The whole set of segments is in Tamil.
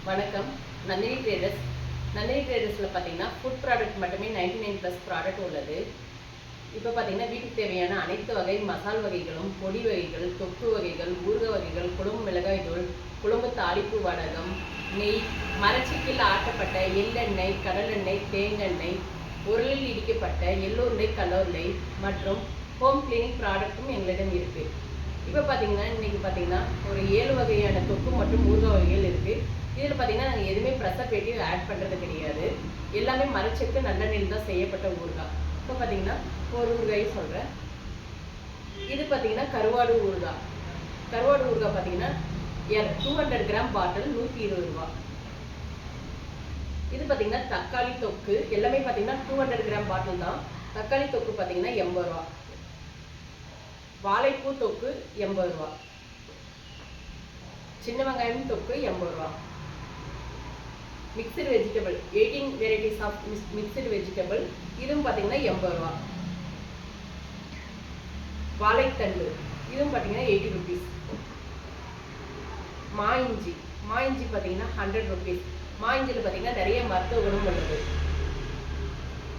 வணக்கம். நந்தினி ட்ரேடர்ஸ். நந்தினி ட்ரேடர்ஸில் பார்த்தீங்கன்னா ஃபுட் ப்ராடக்ட் மட்டுமே 99+ ப்ராடக்ட் உள்ளது. இப்போ பார்த்தீங்கன்னா வீட்டுக்கு தேவையான அனைத்து வகை மசால் வகைகளும், பொடி வகைகள், தொக்கு வகைகள், ஊறுகாய் வகைகள், குழம்பு மிளகாய் தூள், குழம்பு தாளிப்பு வடகம், நெய், மரச்செக்கில் ஆட்டப்பட்ட எள்ளெண்ணெய், கடலெண்ணெய், தேங்காய், உரலில் இடிக்கப்பட்ட எள்ளுருண்டை, கலோருண்டை மற்றும் ஹோம் கிளீனிங் ப்ராடக்ட்டும் எங்களிடம் இருக்குது. இப்போ பார்த்தீங்கன்னா இன்றைக்கி பார்த்தீங்கன்னா ஒரு 7 வகையான தொக்கு மற்றும் ஊறுகாய் வகைகள் இருக்குது. இதில் பார்த்தீங்கன்னா நாங்கள் எதுவுமே ப்ரெசர்வேட்டிவ் ஆட் பண்ணுறது கிடையாது. எல்லாமே மரச்செக்கு நல்லெண்ணெயில் தான் செய்யப்பட்ட ஊறுகாய். இப்போ பார்த்தீங்கன்னா ஒரு ஊறுகாய் சொல்கிறேன். இது பார்த்தீங்கன்னா கருவாடு ஊறுகாய். கருவாடு ஊறுகாய் பார்த்தீங்கன்னா 200 கிராம் பாட்டில் 120 ரூபா. இது பார்த்தீங்கன்னா தக்காளி தொக்கு. எல்லாமே பார்த்தீங்கன்னா 200 கிராம் பாட்டில் தான். தக்காளி தொக்கு பார்த்தீங்கன்னா 80 ரூபா. வாழைப்பூ தொக்கு 80 ரூபா. சின்ன வெங்காயம் தொக்கு 80 ரூபா. Mixed vegetable 18 varieties of mixed vegetable, இதுவும் பார்த்தீங்கன்னா 80 ரூபா. வாழைத்தண்டு இதுவும் பார்த்தீங்கன்னா 80 ருபீஸ். மாயிஞ்சி பார்த்தீங்கன்னா 100 ருபீஸ். மாயிஞ்சியில் பார்த்தீங்கன்னா நிறைய மருத்துவ குணம் உள்ளது.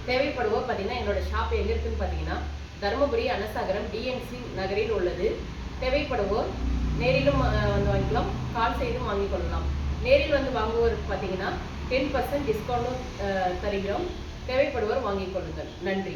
தேவைப்படுவோம் பார்த்தீங்கன்னா எங்களோட ஷாப் எங்கே இருக்குன்னு பார்த்தீங்கன்னா தருமபுரி அனசாகரம் டிஎன்சி நகரில் உள்ளது. தேவைப்படுவோர் நேரிலும் வந்து வாங்கிக்கலாம், கால் செய்தும் வாங்கிக் கொள்ளலாம். நேரில் வந்து வாங்குவோருக்கு பார்த்தீங்கன்னா 10% டிஸ்கவுண்ட்டும் தருகிறோம். தேவைப்படுவோர் வாங்கிக் கொள்ளுங்கள். நன்றி.